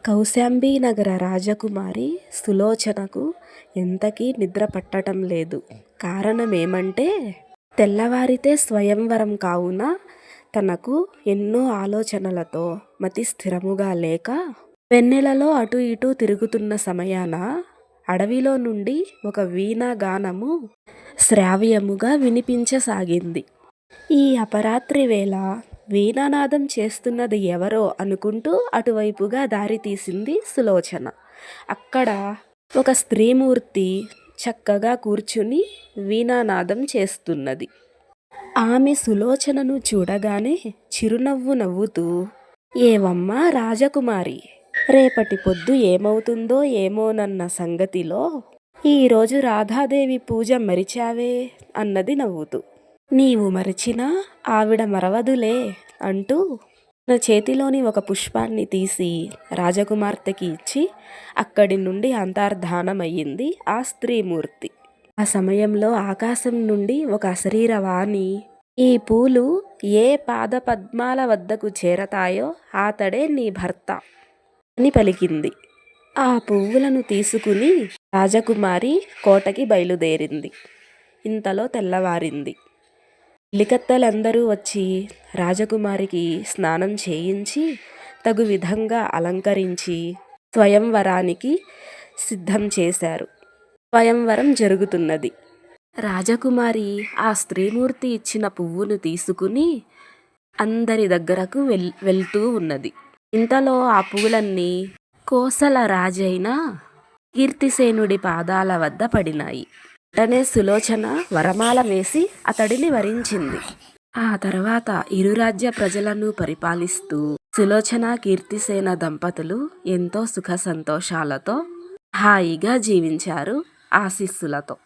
కౌశాంబీనగర రాజకుమారి సులోచనకు ఎంతకీ నిద్ర పట్టటం లేదు. కారణమేమంటే తెల్లవారితే స్వయంవరం కావున తనకు ఎన్నో ఆలోచనలతో మతి స్థిరముగా లేక వెన్నెలలో అటూ ఇటూ తిరుగుతున్న సమయాన అడవిలో నుండి ఒక వీణా గానము శ్రావ్యముగా వినిపించసాగింది. ఈ అపరాత్రి వేళ వీణానాదం చేస్తున్నది ఎవరో అనుకుంటూ అటువైపుగా దారి తీసింది సులోచన. అక్కడ ఒక స్త్రీమూర్తి చక్కగా కూర్చుని వీణానాదం చేస్తున్నది. ఆమె సులోచనను చూడగానే చిరునవ్వు నవ్వుతూ, ఏవమ్మా రాజకుమారి, రేపటి పొద్దు ఏమవుతుందో ఏమోనన్న సంగతిలో ఈరోజు రాధాదేవి పూజ మరిచావే అన్నది నవ్వుతూ. నీవు మరచినా ఆవిడ మరవదులే అంటూ తన చేతిలోని ఒక పుష్పాన్ని తీసి రాజకుమార్తెకి ఇచ్చి అక్కడి నుండి అంతర్ధానమయ్యింది ఆ స్త్రీమూర్తి. ఆ సమయంలో ఆకాశం నుండి ఒక అశరీరవాణి, ఈ పూలు ఏ పాదపద్మాల వద్దకు చేరతాయో ఆతడే నీ భర్త అని పలికింది. ఆ పువ్వులను తీసుకుని రాజకుమారి కోటకి బయలుదేరింది. ఇంతలో తెల్లవారింది. చెలికత్తెలందరూ వచ్చి రాజకుమారికి స్నానం చేయించి తగు విధంగా అలంకరించి స్వయంవరానికి సిద్ధం చేశారు. స్వయంవరం జరుగుతున్నది. రాజకుమారి ఆ స్త్రీమూర్తి ఇచ్చిన పువ్వును తీసుకుని అందరి దగ్గరకు వెళ్తూ ఉన్నది. ఇంతలో ఆ పువ్వులన్నీ కోసల రాజైన కీర్తిసేనుడి పాదాల వద్ద పడినాయి. వెంటనే సులోచన వరమాల వేసి అతడిని వరించింది. ఆ తర్వాత ఇరు రాజ్య ప్రజలను పరిపాలిస్తూ సులోచన కీర్తిసేన దంపతులు ఎంతో సుఖ సంతోషాలతో హాయిగా జీవించారు ఆశీస్సులతో.